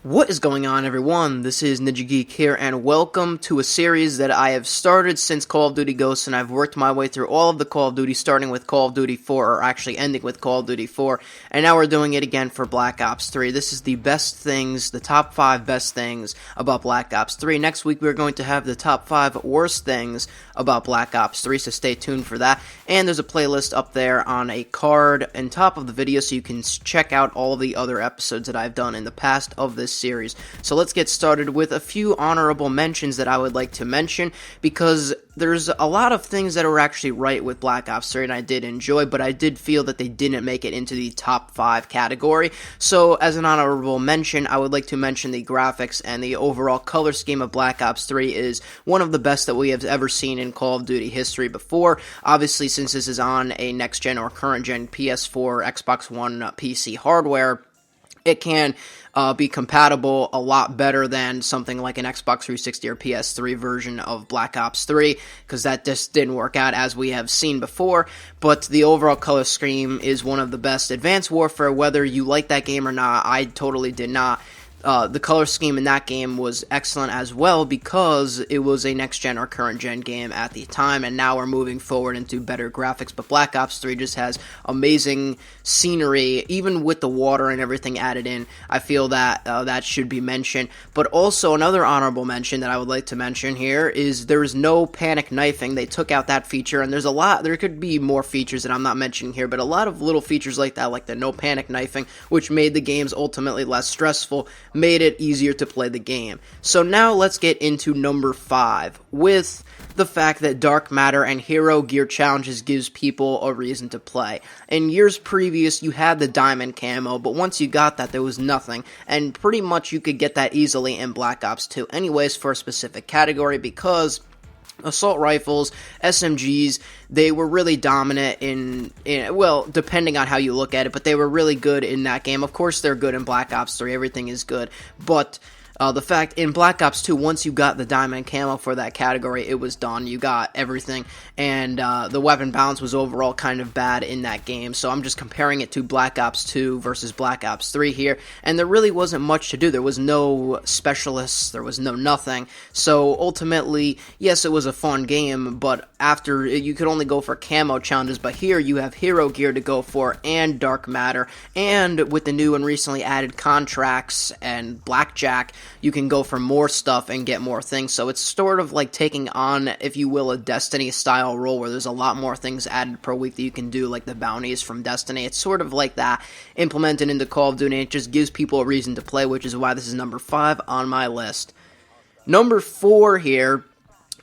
What is going on, everyone? This is NinjaGeek here, and welcome to a series that I have started since Call of Duty Ghosts, and I've worked my way through all of the Call of Duty, starting with Call of Duty 4, or actually ending with Call of Duty 4, and now we're doing it again for Black Ops 3. This is the best things, the top 5 best things about Black Ops 3. Next week, we're going to have the top 5 worst things about Black Ops 3, so stay tuned for that. And there's a playlist up there on a card on top of the video, so you can check out all of the other episodes that I've done in the past of this series. So let's get started with a few honorable mentions that I would like to mention, because there's a lot of things that were actually right with Black Ops 3 and I did enjoy, but I did feel that they didn't make it into the top 5 category. So as an honorable mention, I would like to mention the graphics and the overall color scheme of Black Ops 3 is one of the best that we have ever seen in Call of Duty history before. Obviously, since this is on a next-gen or current-gen PS4, Xbox One PC hardware, it can be compatible a lot better than something like an Xbox 360 or PS3 version of Black Ops 3, because that just didn't work out as we have seen before. But the overall color scheme is one of the best. Advanced Warfare, whether you like that game or not, I totally did not. The color scheme in that game was excellent as well, because it was a next-gen or current-gen game at the time, and now we're moving forward into better graphics. But Black Ops 3 just has amazing scenery, even with the water and everything added in. I feel that that should be mentioned. But also, another honorable mention that I would like to mention here is there is no panic knifing. They took out that feature, and there's a lot, there could be more features that I'm not mentioning here, but a lot of little features like that, like the no panic knifing, which made the games ultimately less stressful, made it easier to play the game. So now let's get into number 5, with the fact that Dark Matter and Hero Gear Challenges gives people a reason to play. In years previous, you had the diamond camo, but once you got that, there was nothing, and pretty much you could get that easily in Black Ops 2 anyways for a specific category, because assault rifles, SMGs, they were really dominant in, well, depending on how you look at it, but they were really good in that game. Of course, they're good in Black Ops 3, everything is good, but the fact, in Black Ops 2, once you got the diamond camo for that category, it was done. You got everything, and the weapon balance was overall kind of bad in that game, so I'm just comparing it to Black Ops 2 versus Black Ops 3 here, and there really wasn't much to do. There was no specialists, there was no nothing, so ultimately, yes, it was a fun game, but after, you could only go for camo challenges, but here you have hero gear to go for, and Dark Matter, and with the new and recently added contracts and blackjack, you can go for more stuff and get more things. So it's sort of like taking on, if you will, a Destiny-style role where there's a lot more things added per week that you can do, like the bounties from Destiny. It's sort of like that implemented into Call of Duty, and it just gives people a reason to play, which is why this is number 5 on my list. Number 4 here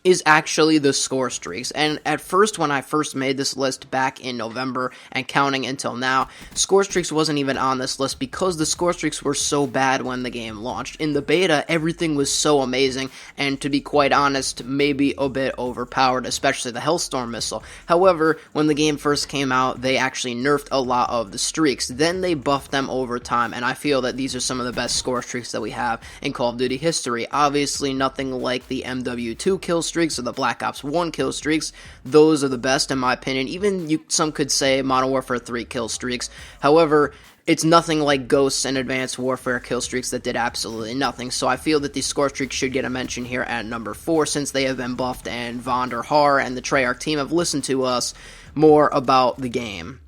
is actually the Scorestreaks, and at first, when I first made this list back in November, and counting until now, Scorestreaks wasn't even on this list, because the Scorestreaks were so bad when the game launched. In the beta, everything was so amazing, and to be quite honest, maybe a bit overpowered, especially the Hellstorm missile. However, when the game first came out, they actually nerfed a lot of the streaks, then they buffed them over time, and I feel that these are some of the best Scorestreaks that we have in Call of Duty history. Obviously, nothing like the MW2 kill streaks or the Black Ops 1 kill streaks. Those are the best in my opinion. Even some could say Modern Warfare 3 kill streaks. However, it's nothing like Ghosts and Advanced Warfare kill streaks that did absolutely nothing. So I feel that these Scorestreaks should get a mention here at number 4, since they have been buffed and Von der Haar and the Treyarch team have listened to us more about the game.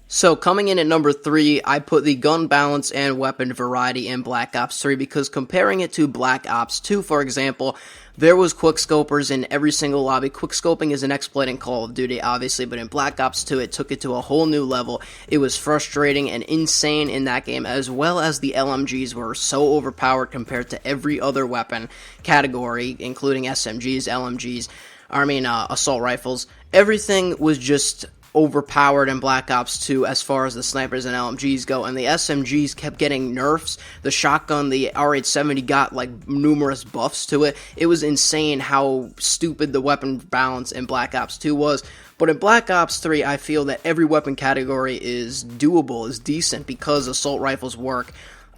So, coming in at number 3, I put the gun balance and weapon variety in Black Ops 3, because comparing it to Black Ops 2, for example, there was quickscopers in every single lobby. Quickscoping is an exploit in Call of Duty, obviously, but in Black Ops 2, it took it to a whole new level. It was frustrating and insane in that game, as well as the LMGs were so overpowered compared to every other weapon category, including SMGs, LMGs, assault rifles. Everything was just overpowered in Black Ops 2 as far as the snipers and LMGs go, and the SMGs kept getting nerfs. The shotgun, the R870, got like numerous buffs to it. It was insane how stupid the weapon balance in Black Ops 2 was. But in Black Ops 3, I feel that every weapon category is doable, is decent, because assault rifles work,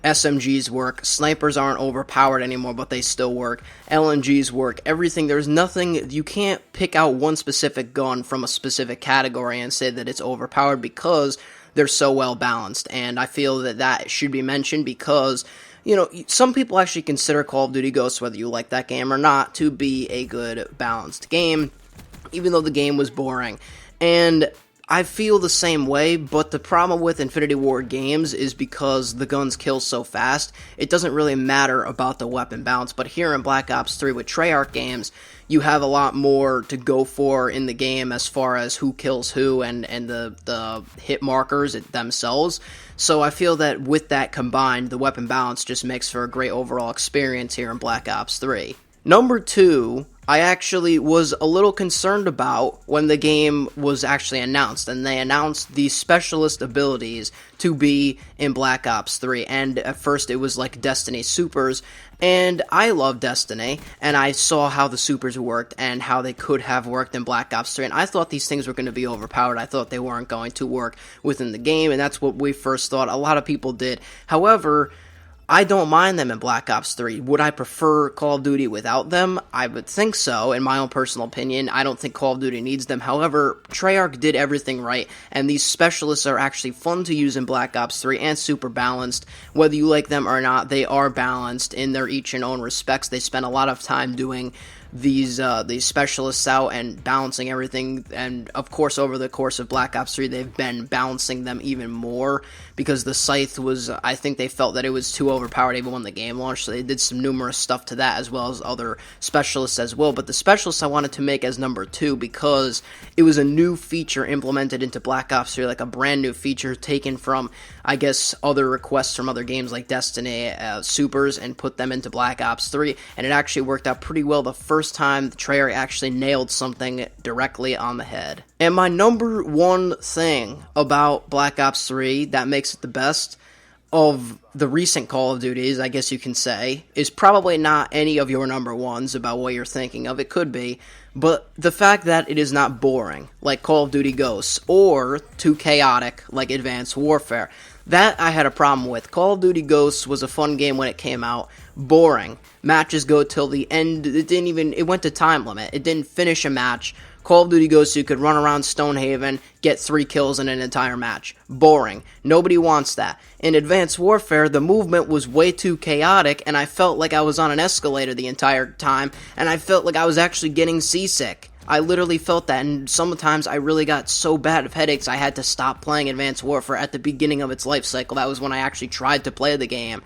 SMGs work, snipers aren't overpowered anymore, but they still work, LMGs work, everything, there's nothing, you can't pick out one specific gun from a specific category and say that it's overpowered, because they're so well balanced, and I feel that that should be mentioned, because some people actually consider Call of Duty Ghosts, whether you like that game or not, to be a good, balanced game, even though the game was boring. And I feel the same way, but the problem with Infinity Ward games is because the guns kill so fast, it doesn't really matter about the weapon balance. But here in Black Ops 3 with Treyarch games, you have a lot more to go for in the game as far as who kills who and the hit markers themselves. So I feel that with that combined, the weapon balance just makes for a great overall experience here in Black Ops 3. Number 2, I actually was a little concerned about when the game was actually announced, and they announced the specialist abilities to be in Black Ops 3, and at first it was like Destiny Supers, and I love Destiny, and I saw how the Supers worked and how they could have worked in Black Ops 3, and I thought these things were going to be overpowered. I thought they weren't going to work within the game, and that's what we first thought. A lot of people did. However, I don't mind them in Black Ops 3. Would I prefer Call of Duty without them? I would think so, in my own personal opinion. I don't think Call of Duty needs them. However, Treyarch did everything right, and these specialists are actually fun to use in Black Ops 3 and super balanced. Whether you like them or not, they are balanced in their each and own respects. They spend a lot of time doing these specialists out and balancing everything, and of course over the course of Black Ops 3 they've been balancing them even more, because the Scythe was, I think they felt that it was too overpowered even when the game launched, so they did some numerous stuff to that as well as other specialists as well. But the specialists I wanted to make as number 2 because it was a new feature implemented into Black Ops 3, like a brand new feature taken from, I guess, other requests from other games like Destiny Supers and put them into Black Ops 3, and it actually worked out pretty well the first time Treyarch actually nailed something directly on the head. And my number 1 thing about Black Ops 3 that makes it the best of the recent Call of Duties, I guess you can say, is probably not any of your number 1s about what you're thinking of. It could be, but the fact that it is not boring, like Call of Duty Ghosts, or too chaotic, like Advanced Warfare. That I had a problem with. Call of Duty Ghosts was a fun game when it came out. Boring. Matches go till the end. It went to time limit. It didn't finish a match. Call of Duty Ghosts, you could run around Stonehaven, get 3 kills in an entire match. Boring. Nobody wants that. In Advanced Warfare, the movement was way too chaotic, and I felt like I was on an escalator the entire time, and I felt like I was actually getting seasick. I literally felt that, and sometimes I really got so bad of headaches I had to stop playing Advanced Warfare at the beginning of its life cycle. That was when I actually tried to play the game,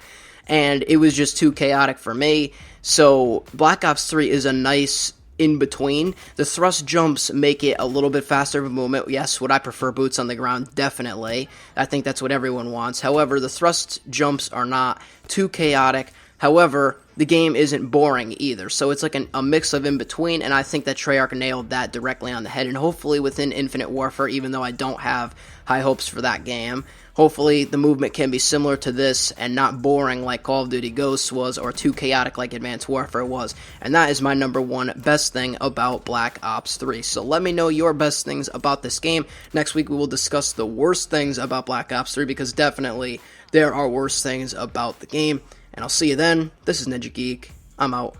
and it was just too chaotic for me. So Black Ops 3 is a nice in-between. The thrust jumps make it a little bit faster of a movement. Yes, would I prefer boots on the ground? Definitely. I think that's what everyone wants. However, the thrust jumps are not too chaotic. However, the game isn't boring either, so it's like a mix of in-between, and I think that Treyarch nailed that directly on the head, and hopefully within Infinite Warfare, even though I don't have high hopes for that game, hopefully the movement can be similar to this and not boring like Call of Duty Ghosts was, or too chaotic like Advanced Warfare was, and that is my number 1 best thing about Black Ops 3. So let me know your best things about this game. Next week we will discuss the worst things about Black Ops 3, because definitely there are worse things about the game. And I'll see you then. This is NinjaGeek. I'm out.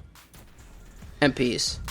And peace.